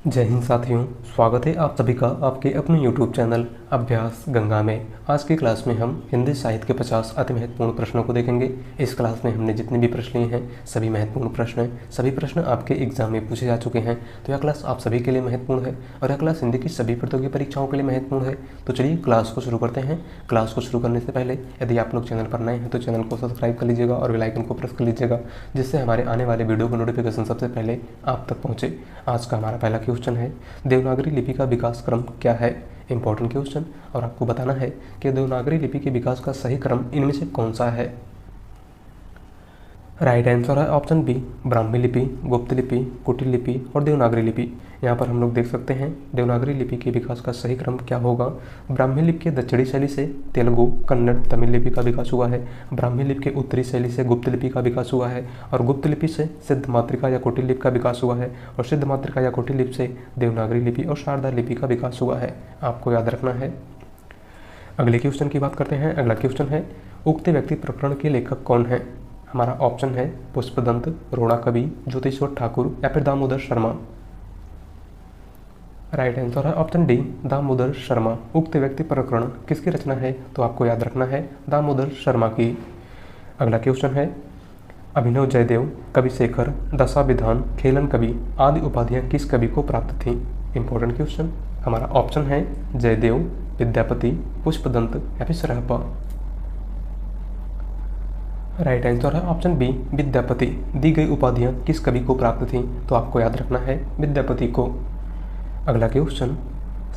जय हिंद साथियों, स्वागत है आप सभी का आपके अपने YouTube चैनल अभ्यास गंगा में। आज की क्लास में हम हिंदी साहित्य के 50 अति महत्वपूर्ण प्रश्नों को देखेंगे। इस क्लास में हमने जितने भी प्रश्न लिए हैं सभी महत्वपूर्ण प्रश्न हैं। सभी प्रश्न आपके एग्जाम में पूछे जा चुके हैं, तो यह क्लास आप सभी के लिए महत्वपूर्ण है और यह क्लास हिंदी की सभी प्रतियोगी परीक्षाओं के लिए महत्वपूर्ण है। तो चलिए क्लास को शुरू करते हैं। क्लास को शुरू करने से पहले यदि आप लोग चैनल पर नए हैं तो चैनल को सब्सक्राइब कर लीजिएगा और बेल आइकन को प्रेस कर लीजिएगा, जिससे हमारे आने वाले वीडियो का नोटिफिकेशन सबसे पहले आप तक पहुँचे। आज का हमारा पहला क्वेश्चन है, देवनागरी लिपि का विकास क्रम क्या है। इंपॉर्टेंट क्वेश्चन, और आपको बताना है कि देवनागरी लिपि के विकास का सही क्रम इनमें से कौन सा है। राइट आंसर है ऑप्शन बी, ब्राह्मी लिपि, गुप्त लिपि, कुटिल लिपि और देवनागरी लिपि। यहाँ पर हम लोग देख सकते हैं देवनागरी लिपि के विकास का सही क्रम क्या होगा। ब्राह्मी लिपि के दक्षिणी शैली से तेलुगु, कन्नड़, तमिल लिपि का विकास हुआ है। ब्राह्मी लिपि के उत्तरी शैली से गुप्त लिपि का विकास हुआ है और गुप्त लिपि से सिद्ध मातृका या कुटिल लिपि का विकास हुआ है और सिद्ध मातृका या कुटिल लिपि से देवनागरी लिपि और शारदा लिपि का विकास हुआ है। आपको याद रखना है। अगले क्वेश्चन की बात करते हैं। अगला क्वेश्चन है, उक्त व्यक्ति प्रकरण के लेखक कौन है। हमारा ऑप्शन है पुष्पदंत, रोड़ा कवि, ज्योतिश्वर ठाकुर या फिर दामोदर शर्मा। राइट आंसर है ऑप्शन डी, दामोदर शर्मा। उक्त व्यक्ति प्रकरण किसकी रचना है, तो आपको याद रखना है दामोदर शर्मा की। अगला क्वेश्चन है, अभिनव जयदेव, कवि शेखर, दशाविधान, खेलन कवि आदि उपाधियां किस कवि को प्राप्त थीं। Important question. हमारा ऑप्शन है जयदेव, विद्यापति, पुष्पदंत या फिर सरहपा। राइट आंसर है ऑप्शन बी, विद्यापति। दी गई उपाधियां किस कवि को प्राप्त थीं, तो आपको याद रखना है विद्यापति को। अगला क्वेश्चन,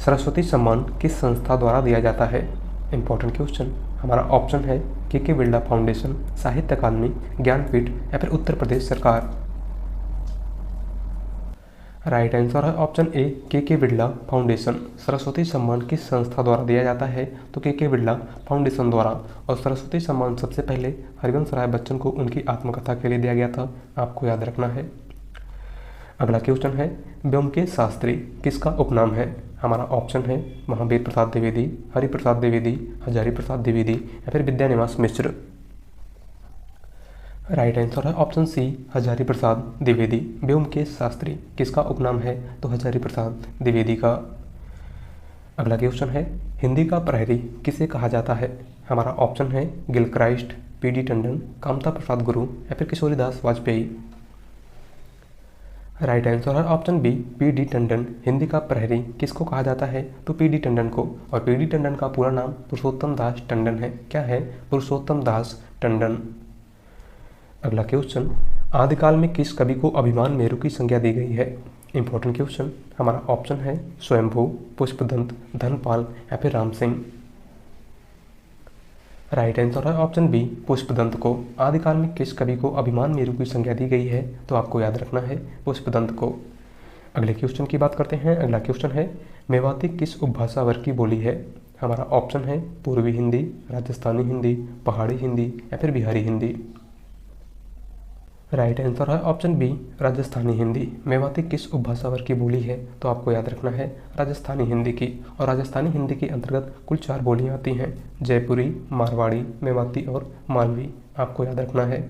सरस्वती सम्मान किस संस्था द्वारा दिया जाता है। Important question. हमारा ऑप्शन है के बिरला फाउंडेशन, साहित्य अकादमी, ज्ञानपीठ या फिर उत्तर प्रदेश सरकार। राइट आंसर है ऑप्शन ए, के बिरला फाउंडेशन। सरस्वती सम्मान किस संस्था द्वारा दिया जाता है, तो के बिरला फाउंडेशन द्वारा। और सरस्वती सम्मान सबसे पहले हरिवंश राय बच्चन को उनकी आत्मकथा के लिए दिया गया था। आपको याद रखना है। अगला क्वेश्चन है, ब्योमकेश शास्त्री किसका उपनाम है। हमारा ऑप्शन है महावीर प्रसाद द्विवेदी, हरिप्रसाद द्विवेदी, हजारी प्रसाद द्विवेदी या फिर विद्यानिवास मिश्र। राइट आंसर है ऑप्शन सी, हजारी प्रसाद द्विवेदी। ब्योमकेश शास्त्री किसका उपनाम है, तो हजारी प्रसाद द्विवेदी का। अगला क्वेश्चन है, हिंदी का प्रहरी किसे कहा जाता है। हमारा ऑप्शन है गिलक्राइस्ट, पी.डी. टंडन, कामता प्रसाद गुरु या फिर किशोरीदास वाजपेयी। राइट आंसर है option B, P D. Tandon. Hindi का प्रहरी किसको कहा जाता है, तो पी.डी. टंडन को। और पी.डी. टंडन का पूरा नाम पुरुषोत्तम दास टंडन है। क्या है, पुरुषोत्तम दास टंडन। अगला क्वेश्चन, आदिकाल में किस कवि को अभिमान मेरु की संज्ञा दी गई है। Important question. हमारा ऑप्शन है स्वयंभू, पुष्पदंत, धनपाल या फिर राम सिंह। राइट आंसर है ऑप्शन बी, पुष्पदंत को। आदिकाल में किस कवि को अभिमान मेरु की संज्ञा दी गई है, तो आपको याद रखना है पुष्पदंत को। अगले क्वेश्चन की बात करते हैं। अगला क्वेश्चन है, मेवाती किस उपभाषा वर्ग की बोली है। हमारा ऑप्शन है पूर्वी हिंदी, राजस्थानी हिंदी, पहाड़ी हिंदी या फिर बिहारी हिंदी। राइट आंसर है ऑप्शन बी, राजस्थानी हिंदी। मेवाती किस उपभाषा वर्ग की बोली है, तो आपको याद रखना है राजस्थानी हिंदी की। और राजस्थानी हिंदी के अंतर्गत कुल 4 बोलियां आती हैं, जयपुरी, मारवाड़ी, मेवाती और मालवी। आपको याद रखना है।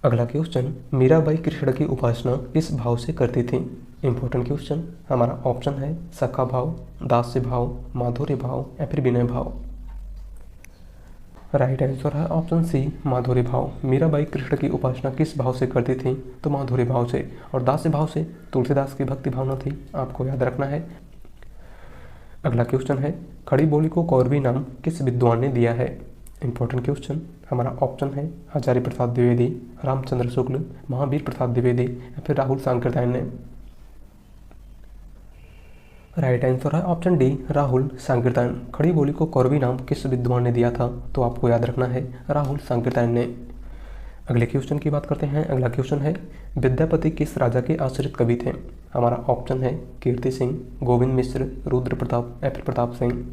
अगला क्वेश्चन, मीराबाई कृष्ण की उपासना किस भाव से करती थी। Important question. हमारा ऑप्शन है सखा भाव, दास्य भाव, माधुर्य भाव या फिर विनय भाव। राइट आंसर है ऑप्शन सी, माधुर्य भाव। मीराबाई कृष्ण की उपासना किस भाव से करती थी, तो माधुर्य भाव से। और दास्य भाव से तुलसीदास की भक्ति भावना थी। आपको याद रखना है। अगला क्वेश्चन है, खड़ी बोली को कौरवी नाम किस विद्वान ने दिया है। Important question. हमारा ऑप्शन है हजारी प्रसाद द्विवेदी, रामचंद्र शुक्ल, महावीर प्रसाद द्विवेदी या फिर राहुल सांकृत्यायन ने। राइट आंसर है ऑप्शन डी, राहुल सांकृत्यायन। खड़ी बोली को कौरवी नाम किस विद्वान ने दिया था, तो आपको याद रखना है राहुल सांकृत्यायन ने। अगले क्वेश्चन की बात करते हैं। अगला क्वेश्चन है, विद्यापति किस राजा के आश्रित कवि थे। हमारा ऑप्शन है कीर्ति सिंह, गोविंद मिश्र, रुद्र प्रताप या फिर प्रताप सिंह।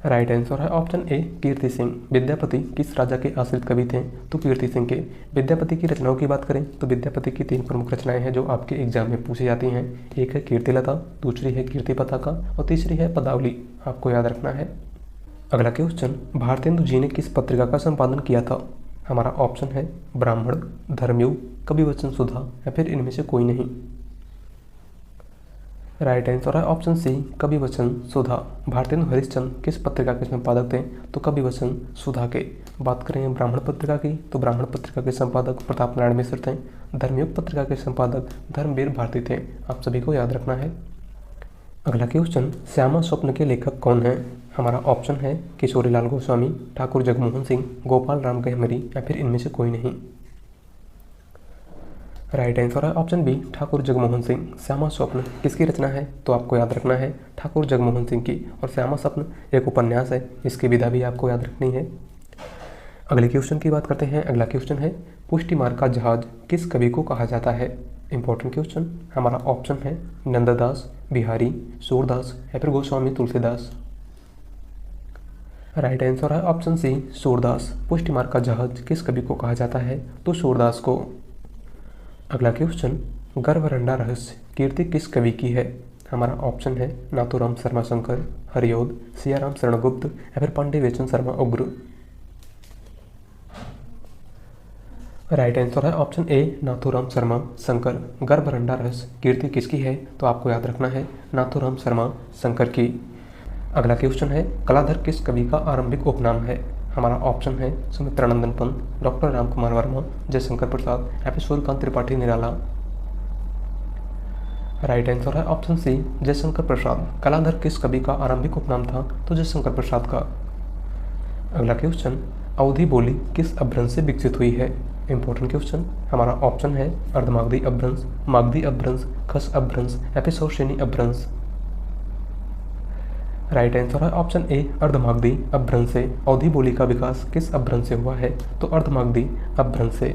राइट आंसर है ऑप्शन ए, कीर्ति सिंह। विद्यापति किस राजा के आश्रित कवि थे, तो कीर्ति सिंह के। विद्यापति की रचनाओं की बात करें तो विद्यापति की 3 प्रमुख रचनाएं हैं जो आपके एग्जाम में पूछी जाती हैं। एक है कीर्तिलता, दूसरी है कीर्ति पताका और तीसरी है पदावली। आपको याद रखना है। अगला क्वेश्चन, भारतेंदु जी ने किस पत्रिका का संपादन किया था। हमारा ऑप्शन है ब्राह्मण, धर्मयुग, कविवचन सुधा या फिर इनमें से कोई नहीं। राइट आंसर है ऑप्शन सी कवि वचन सुधा। भारतेंदु हरिश्चंद्र किस पत्रिका के संपादक थे? तो कवि वचन सुधा के। बात करें ब्राह्मण पत्रिका की, तो ब्राह्मण पत्रिका के संपादक प्रताप नारायण मिश्र थे। धर्मयुग पत्रिका के संपादक धर्मवीर भारती थे। आप सभी को याद रखना है। अगला क्वेश्चन, श्यामा स्वप्न के लेखक कौन हैं? हमारा ऑप्शन है किशोरीलाल गोस्वामी, ठाकुर जगमोहन सिंह, गोपाल राम गहमरी या फिर इनमें से कोई नहीं। राइट आंसर है ऑप्शन बी ठाकुर जगमोहन सिंह। श्यामा स्वप्न किसकी रचना है? तो आपको याद रखना है ठाकुर जगमोहन सिंह की। और श्यामा स्वप्न एक उपन्यास है, इसकी विधा भी आपको याद रखनी है। अगले क्वेश्चन की बात करते हैं। अगला क्वेश्चन है, पुष्टिमार्ग का जहाज किस कवि को कहा जाता है? Important question. हमारा ऑप्शन है नंददास, बिहारी, सूरदास या फिर गोस्वामी तुलसीदास। राइट आंसर है ऑप्शन सी सूरदास। पुष्टिमार्ग का जहाज किस कवि को कहा जाता है? तो सूरदास को। अगला क्वेश्चन, गर्भरंडा रहस्य कीर्ति किस कवि की है? हमारा ऑप्शन है नाथूराम शर्मा शंकर, हरिओद, सियाराम शरण गुप्त या फिर पांडे वेचन शर्मा उग्र। राइट आंसर है ऑप्शन ए नाथूराम शर्मा शंकर। गर्भरंडा रहस्य कीर्ति किसकी है? तो आपको याद रखना है नाथूराम शर्मा शंकर की। अगला क्वेश्चन है, कलाधर किस कवि का आरंभिक उपनाम है? हमारा ऑप्शन है सुमित्रानंदन पंत, डॉक्टर रामकुमार वर्मा, जयशंकर प्रसाद या फिर सूर्यकांत त्रिपाठी निराला। राइट आंसर है ऑप्शन सी जयशंकर प्रसाद। कलाधर किस कवि का आरंभिक उपनाम था? तो जयशंकर प्रसाद का। अगला क्वेश्चन, अवधी बोली किस अपभ्रंश से विकसित हुई है? Important question. हमारा ऑप्शन है अर्धमागधी अपभ्रंश, मागधी अपभ्रंश, खस अपभ्रंश या फिर सौशेनी अपभ्रंश। राइट आंसर है ऑप्शन ए अर्धमागधी अपभ्रंश से। अवधी बोली का विकास किस अपभ्रंश से हुआ है? तो अर्धमागधी अपभ्रंश से।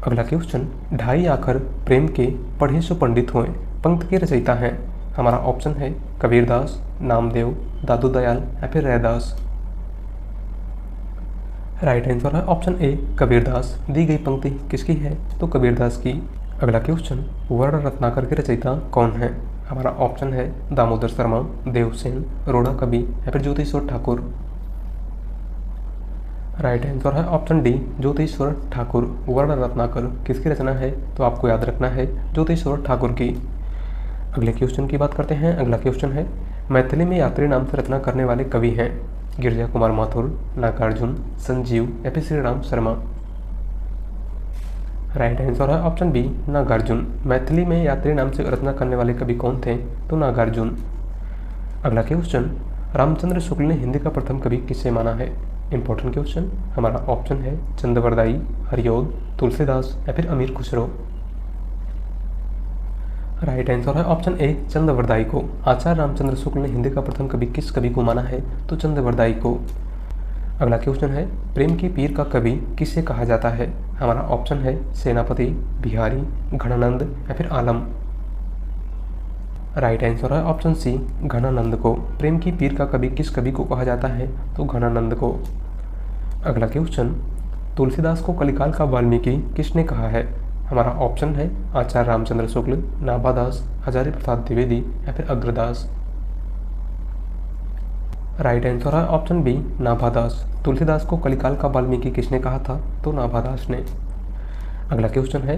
अगला क्वेश्चन, ढाई आखर प्रेम के पढ़े सो पंडित हुए पंक्ति के रचयिता हैं? हमारा ऑप्शन है कबीरदास, नामदेव, दादू दयाल या फिर रैदास। राइट आंसर है ऑप्शन ए कबीरदास। दी गई पंक्ति किसकी है? तो कबीरदास की। अगला क्वेश्चन, वर्ण रत्नाकर के रचयिता कौन है? हमारा ऑप्शन है दामोदर शर्मा, देवसेन, रोड़ा कवि या फिर ज्योतिश्वर ठाकुर। राइट आंसर है ऑप्शन डी ज्योतिश्वर ठाकुर। वर्ण रत्नाकर किसकी रचना है? तो आपको याद रखना है ज्योतिश्वर ठाकुर की। अगले क्वेश्चन की बात करते हैं। अगला क्वेश्चन है, मैथिली में यात्री नाम से रचना करने वाले कवि हैं? गिरिजा कुमार माथुर, नागार्जुन, संजीव या फिर श्री राम शर्मा। राइट आंसर है ऑप्शन बी नागार्जुन। मैथिली में यात्री नाम से रचना करने वाले कवि कौन थे? तो नागार्जुन। अगला क्वेश्चन, रामचंद्र शुक्ल ने हिंदी का प्रथम कवि किसे माना है? Important question. हमारा ऑप्शन है चंद्रवरदाई, हरिओद, तुलसीदास या फिर अमीर खुसरो। राइट आंसर है ऑप्शन ए चंद्रवरदाई को। आचार्य रामचंद्र शुक्ल ने हिंदी का प्रथम कवि किस कवि को माना है? तो चंद्रवरदाई को। अगला क्वेश्चन है, प्रेम की पीर का कवि किसे कहा जाता है? हमारा ऑप्शन है सेनापति, बिहारी, घनानंद या फिर आलम। राइट आंसर है ऑप्शन सी घनानंद को। प्रेम की पीर का कवि किस कवि को कहा जाता है? तो घनानंद को। अगला क्वेश्चन, तुलसीदास को कलिकाल का वाल्मीकि किसने कहा है? हमारा ऑप्शन है आचार्य रामचंद्र शुक्ल, नाभादास, हजारी प्रसाद द्विवेदी या फिर अग्रदास। राइट आंसर है ऑप्शन बी नाभादास। तुलसीदास को कलिकाल का वाल्मीकि किसने कहा था? तो नाभादास ने। अगला क्वेश्चन है,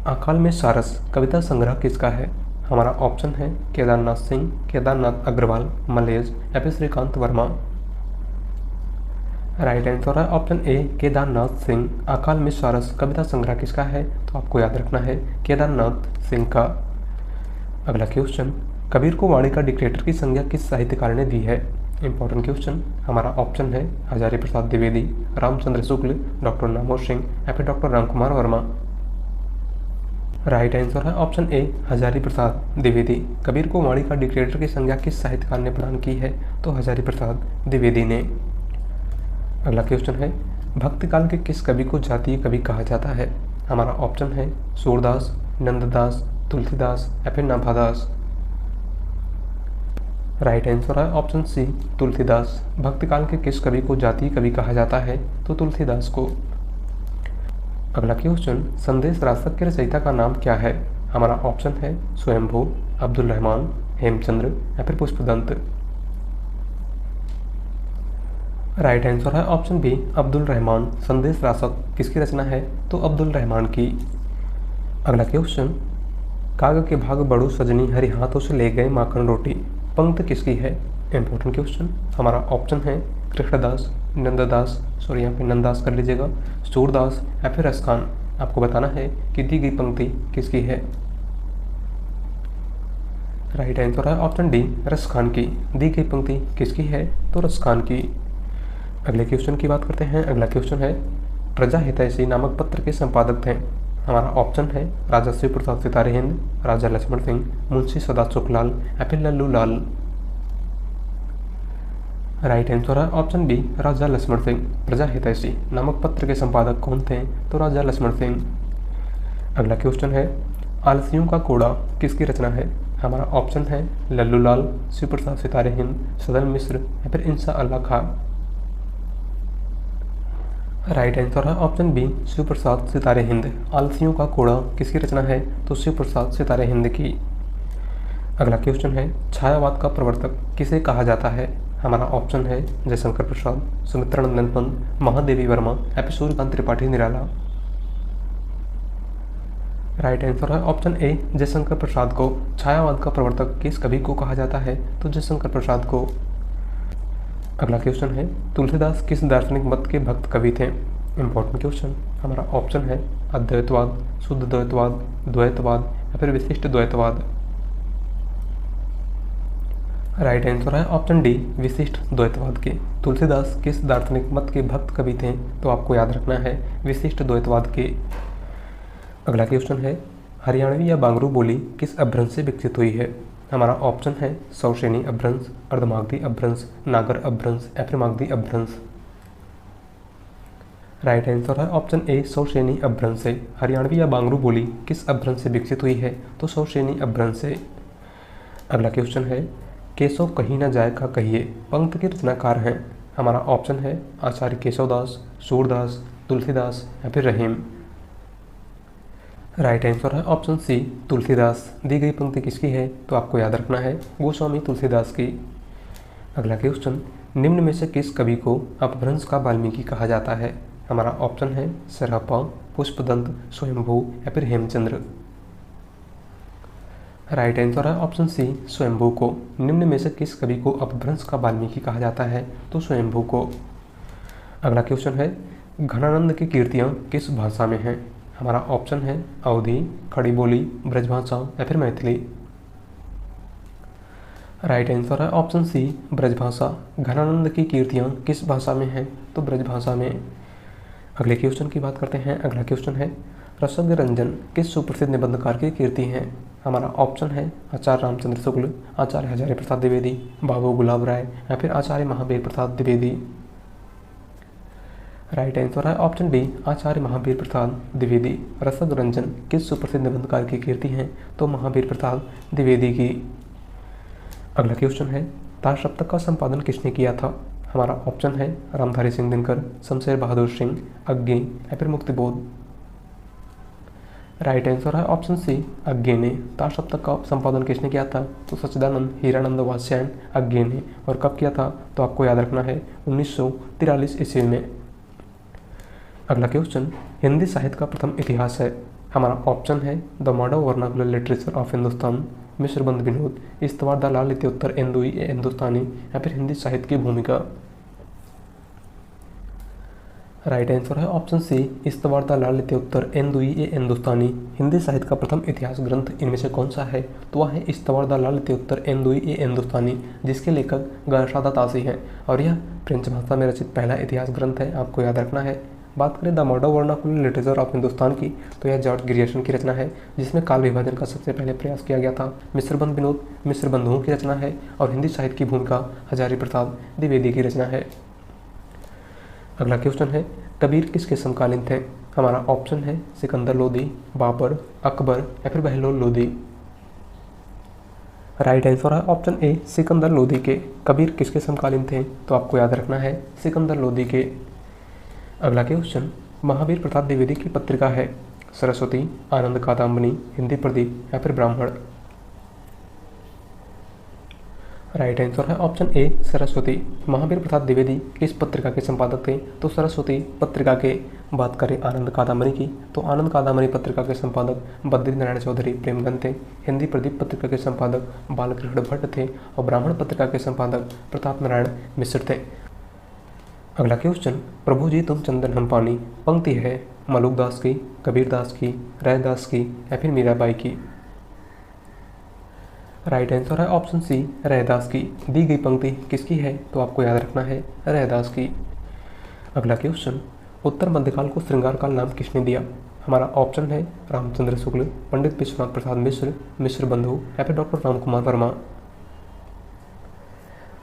अकाल में सारस कविता संग्रह किसका है? हमारा ऑप्शन है केदारनाथ सिंह, केदारनाथ अग्रवाल, मलेज या फिर श्रीकांत वर्मा। राइट आंसर है ऑप्शन ए केदारनाथ सिंह। अकाल में सारस कविता संग्रह किसका है? तो आपको याद रखना है केदारनाथ सिंह का। अगला क्वेश्चन, कबीर को वाणी का डिक्टेटर की संज्ञा किस साहित्यकार ने दी है? Important question. हमारा ऑप्शन है हजारी प्रसाद द्विवेदी, रामचंद्र शुक्ल, डॉक्टर नामोद सिंह या फिर doctor Ramkumar Verma. Right answer है ऑप्शन ए हजारी प्रसाद द्विवेदी। कबीर को वाणी का डिक्टेटर की संज्ञा किस साहित्यकार ने प्रदान की है? तो हजारी प्रसाद द्विवेदी ने। अगला क्वेश्चन है, भक्ति काल के किस कवि को जातीय कवि कहा जाता है? हमारा ऑप्शन है सूरदास, नंददास, तुलसीदास या फिर नाभादास। राइट आंसर है ऑप्शन सी तुलसीदास। भक्ति काल के किस कवि को जातीय कवि कहा जाता है? तो तुलसीदास को। अगला क्वेश्चन, संदेश रासक के रचयिता का नाम क्या है? हमारा ऑप्शन है स्वयंभू, अब्दुल रहमान, हेमचंद्र या फिर पुष्पदंत। राइट आंसर है ऑप्शन बी अब्दुल रहमान। संदेश रासक किसकी रचना है? तो अब्दुल रहमान की। अगला क्वेश्चन, काग के भाग बड़ू सजनी हरि हाथों से ले गए माखन रोटी, पंक्ति किसकी है? Important question. हमारा ऑप्शन है कृष्णदास, नंददास, सॉरी यहाँ पे नंददास कर लीजिएगा, सूरदास या फिर रसखान। आपको बताना है कि दी गई पंक्ति किसकी है। राइट आंसर है ऑप्शन डी, रसखान की। दी गई पंक्ति किसकी है? तो रसखान की। अगले क्वेश्चन की बात करते हैं। अगला क्वेश्चन है प्रजा हितैषी नामक पत्र के संपादक थे। हमारा ऑप्शन है राजा शिव प्रसाद सितारे हिंद, राजा लक्ष्मण सिंह, मुंशी सदा सुखलाल या फिर लल्लू लाल। राइट आंसर है ऑप्शन बी, राजा लक्ष्मण सिंह। प्रजा हितैषी नामक पत्र के संपादक कौन थे? तो राजा लक्ष्मण सिंह। अगला क्वेश्चन है आलसियों का कोड़ा किसकी रचना है? हमारा ऑप्शन है लल्लू लाल, शिव प्रसाद सितारे हिंद, सदन मिश्र या फिर इंसा अल्लाह खां। राइट आंसर है ऑप्शन बी, शिव प्रसाद सितारे हिंद। आलसियों का कोड़ा किसकी रचना है? तो शिव प्रसाद सितारे हिंद की। अगला क्वेश्चन है छायावाद का प्रवर्तक किसे कहा जाता है? हमारा ऑप्शन है जयशंकर प्रसाद, सुमित्रानंदन पंत, महादेवी वर्मा या फिर सूर्यकांत त्रिपाठी निराला। राइट आंसर है ऑप्शन ए, जयशंकर प्रसाद को छायावाद का प्रवर्तक किस कवि को कहा जाता है? तो जयशंकर प्रसाद को। अगला क्वेश्चन है तुलसीदास किस दार्शनिक मत के भक्त कवि थे? Important question. हमारा ऑप्शन है अद्वैतवाद, शुद्ध द्वैतवाद, द्वैतवाद या फिर विशिष्ट द्वैतवाद। राइट आंसर है ऑप्शन डी, विशिष्ट द्वैतवाद के। तुलसीदास किस दार्शनिक मत के भक्त कवि थे? तो आपको याद रखना है विशिष्ट द्वैतवाद के। अगला क्वेश्चन है हरियाणवी या बांगरू बोली किस अपभ्रंश से विकसित हुई है? हमारा ऑप्शन है सौशेनी अपभ्रंश, अर्धमागधी अपभ्रंश, नागर अपभ्रंश या फिर मागधी अपभ्रंश। राइट आंसर है ऑप्शन ए, सौशेनी अपभ्रंश से। हरियाणवी या बांगरू बोली किस अपभ्रंश से विकसित हुई है? तो सौशेनी अपभ्रंश से। अगला क्वेश्चन है केशव कहीं ना जाए का कहिए पंक्ति के रचनाकार हैं। हमारा ऑप्शन है आचार्य केशवदास, सूरदास, तुलसीदास या फिर रहीम। राइट आंसर है ऑप्शन सी, तुलसीदास। दी गई पंक्ति किसकी है? तो आपको याद रखना है गोस्वामी तुलसीदास की। अगला क्वेश्चन निम्न में से किस कवि को अपभ्रंश का वाल्मीकि कहा जाता है? हमारा ऑप्शन है सरहप्पा, पुष्पदंत, स्वयंभू या फिर हेमचंद्र। राइट आंसर है ऑप्शन सी, स्वयंभू को। निम्न में से किस कवि को अपभ्रंश का वाल्मीकि कहा जाता है? तो स्वयंभू को। अगला क्वेश्चन है घनानंद की कीर्तियाँ किस भाषा में हैं? हमारा ऑप्शन है अवधी, खड़ी बोली, ब्रजभाषा या फिर मैथिली। राइट आंसर है ऑप्शन सी, ब्रजभाषा। घनानंद की कीर्तियाँ किस भाषा में हैं? तो ब्रजभाषा में। अगले क्वेश्चन की बात करते हैं। अगला क्वेश्चन है रसज्ञ रंजन किस सुप्रसिद्ध निबंधकार की कीर्ति है? हमारा ऑप्शन है आचार्य रामचंद्र शुक्ल, आचार्य हजारी प्रसाद द्विवेदी, बाबू गुलाब राय या फिर आचार्य महावीर प्रसाद द्विवेदी। राइट आंसर है ऑप्शन डी, आचार्य महावीर प्रसाद द्विवेदी। रसद रंजन किस सुप्रसिद्ध निबंधकार की कीर्ति है? तो महावीर प्रसाद द्विवेदी की। अगला क्वेश्चन है ताशप्तक का संपादन किसने किया था? हमारा ऑप्शन है रामधारी सिंह दिनकर, शमशेर बहादुर सिंह, अज्ञे या फिर मुक्तिबोध। राइट आंसर है ऑप्शन सी, अज्ञे ने। ताशप्तक का संपादन किसने किया था? तो सच्चिदानंद हीरानंद वात्स्यायन अज्ञे ने। और कब किया था? तो आपको याद रखना है 1943 ईस्वी में। अगला क्वेश्चन हिंदी साहित्य का प्रथम इतिहास है। हमारा ऑप्शन है the modern vernacular literature of Hindustan, Mishrabandhu Vinod, इस्तवार द लाल इत्योत्तर एंदुई ए हिंदुस्तानी या फिर हिंदी साहित्य की भूमिका। राइट आंसर है ऑप्शन सी, इस्तवार द लाल इत्योत्तर एंदुई ए हिंदुस्तानी। हिंदी साहित्य का प्रथम इतिहास ग्रंथ इनमें से कौन सा है? तो वह है इस्तवार द लाल इत्योत्तर एंदुई ए हिंदुस्तानी, जिसके लेखक गणशादा तासी हैं और यह फ्रेंच भाषा में रचित पहला इतिहास ग्रंथ है। आपको याद रखना है। बात करें the modern vernacular literature of Hindustan की, तो यह जॉर्ज ग्रियर्सन की रचना है, जिसमें काल विभाजन का सबसे पहले प्रयास किया गया था। मिश्रबंध विनोद मिश्रबंधुओं की रचना है और हिंदी साहित्य की भूमिका हजारी प्रसाद द्विवेदी की रचना है। अगला क्वेश्चन है कबीर किसके समकालीन थे? हमारा ऑप्शन है सिकंदर लोदी, बाबर, अकबर या फिर बहलोल लोदी। राइट आंसर है ऑप्शन ए, सिकंदर लोदी के। कबीर किसके समकालीन थे? तो आपको याद रखना है सिकंदर लोदी के। अगला क्वेश्चन महावीर प्रसाद द्विवेदी की पत्रिका है सरस्वती, आनंद कादम्बनी, हिंदी प्रदीप या फिर ब्राह्मण। राइट आंसर है ऑप्शन ए सरस्वती। महावीर प्रसाद द्विवेदी किस पत्रिका के संपादक थे? तो सरस्वती पत्रिका के। बात करें आनंद कादंबरी की, तो आनंद कादंबरी पत्रिका के संपादक बद्रीनारायण चौधरी प्रेमगंज थे। हिंदी प्रदीप पत्रिका के संपादक बालकृष्ण भट्ट थे और ब्राह्मण पत्रिका के संपादक प्रताप नारायण मिश्र थे। अगला क्वेश्चन, प्रभु जी तुम चंदन हम पानी पंक्ति है मलुकदास की, कबीरदास की, रैदास की या फिर मीराबाई की? राइट आंसर है ऑप्शन सी रैदास की। दी गई पंक्ति किसकी है? तो आपको याद रखना है रैदास की। अगला क्वेश्चन, उत्तर मध्यकाल को श्रृंगार काल नाम किसने दिया? हमारा ऑप्शन है रामचंद्र शुक्ल, पंडित विश्वनाथ प्रसाद मिश्र, मिश्र बंधु या फिर doctor Ramkumar Verma.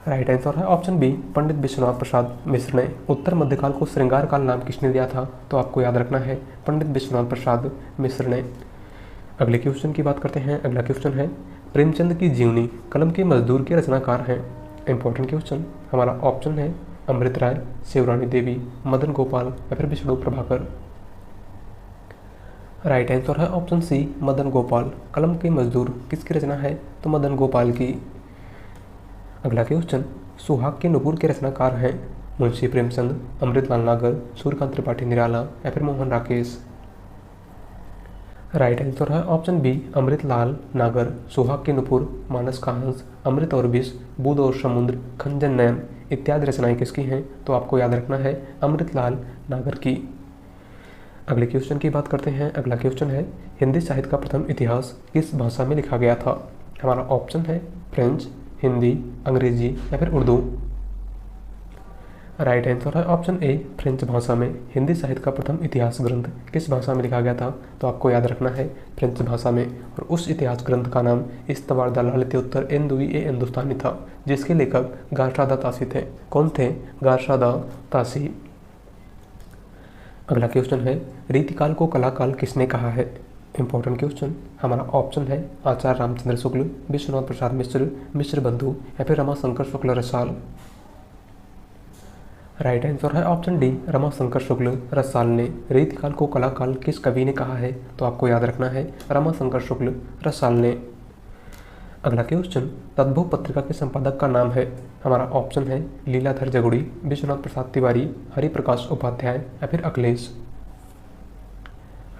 Right answer है ऑप्शन बी पंडित विश्वनाथ प्रसाद मिश्र ने उत्तर मध्यकाल को श्रृंगार काल नाम किसने दिया था? तो आपको याद रखना है पंडित विश्वनाथ प्रसाद मिश्र ने। अगले क्वेश्चन की बात करते हैं। अगला क्वेश्चन है, प्रेमचंद की जीवनी कलम के मजदूर के रचनाकार हैं। Important question. हमारा ऑप्शन है अमृत राय, शिवरानी देवी, मदन गोपाल या फिर विष्णु प्रभाकर। राइट आंसर है ऑप्शन सी मदन गोपाल। कलम के मजदूर किसकी रचना है? तो मदन गोपाल की। अगला क्वेश्चन, सुहाग के नुपुर के रचनाकार हैं मुंशी प्रेमचंद, अमृतलाल नागर, सूर्यकांत त्रिपाठी निराला या फिर मोहन राकेश। राइट आंसर है ऑप्शन बी अमृतलाल नागर। सुहाग के नुपुर, मानस का हंस, अमृत और विष, बुध और समुद्र, खंजन नयन इत्यादि रचनाएं किसकी हैं? तो आपको याद रखना है अमृतलाल नागर की। अगले क्वेश्चन की बात करते हैं। अगला क्वेश्चन है, हिंदी साहित्य का प्रथम इतिहास किस भाषा में लिखा गया था? हमारा ऑप्शन है फ्रेंच, हिंदी, अंग्रेजी या फिर उर्दू। राइट आंसर है ऑप्शन ए फ्रेंच भाषा में। हिंदी साहित्य का प्रथम इतिहास ग्रंथ किस भाषा में लिखा गया था? तो आपको याद रखना है फ्रेंच भाषा में। और उस इतिहास ग्रंथ का नाम इस्तवार ललितोत्तर एंदुई ए हिंदुस्तानी था, जिसके लेखक गारशादा तासी थे। कौन थे? गारशादा तासी। अगला क्वेश्चन है, रीतिकाल को कलाकाल किसने कहा है? Important question. हमारा ऑप्शन है आचार्य रामचंद्र शुक्ल, विश्वनाथ प्रसाद मिश्र, मिश्र बंधु या फिर रमाशंकर शुक्ल रसाल। राइट आंसर है ऑप्शन डी रमाशंकर शुक्ल रसाल ने। रीतिकाल को कलाकाल किस कवि ने कहा है? तो आपको याद रखना है रमाशंकर शुक्ल रसाल ने। अगला क्वेश्चन, तद्भव पत्रिका के संपादक का नाम है? हमारा ऑप्शन है लीलाधर जगुड़ी, विश्वनाथ प्रसाद तिवारी, हरिप्रकाश उपाध्याय या फिर अखिलेश।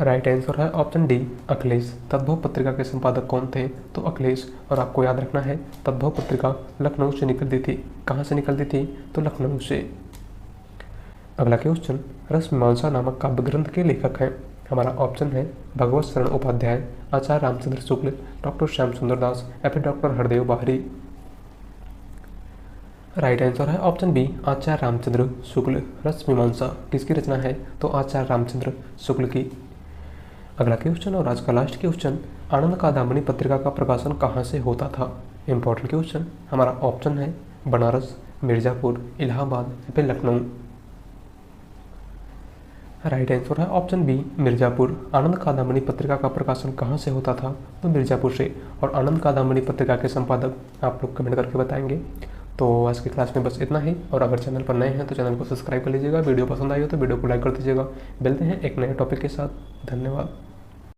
राइट आंसर है ऑप्शन डी अखिलेश। तद्भव पत्रिका के संपादक कौन थे? तो अखिलेश। और आपको याद रखना है तद्भव पत्रिका लखनऊ से निकलती थी। कहाँ से निकलती थी? तो लखनऊ से। अगला क्वेश्चन, रसमीमांसा नामक काव्य ग्रंथ के लेखक हैं? हमारा ऑप्शन है भगवत शरण उपाध्याय, आचार्य रामचंद्र शुक्ल, डॉक्टर श्याम सुंदर दास या फिर डॉक्टर हरदेव बाहरी। राइट आंसर है ऑप्शन बी आचार्य रामचंद्र शुक्ल। रसमीमांसा किसकी रचना है? तो आचार्य रामचंद्र शुक्ल की। अगला क्वेश्चन और आज का लास्ट क्वेश्चन, आनंद कादंबरी पत्रिका का प्रकाशन कहाँ से होता था? Important question. हमारा ऑप्शन है बनारस, मिर्ज़ापुर, इलाहाबाद या फिर लखनऊ। राइट आंसर है ऑप्शन बी मिर्ज़ापुर। आनंद कादंबरी पत्रिका का प्रकाशन कहाँ से होता था? तो मिर्ज़ापुर से। और आनंद कादंबरी पत्रिका के संपादक आप लोग कमेंट करके बताएंगे। तो आज की क्लास में बस इतना ही। और अगर चैनल पर नए हैं तो चैनल को सब्सक्राइब कर लीजिएगा। वीडियो पसंद आई हो तो वीडियो को लाइक कर दीजिएगा। मिलते हैं एक नए टॉपिक के साथ। धन्यवाद।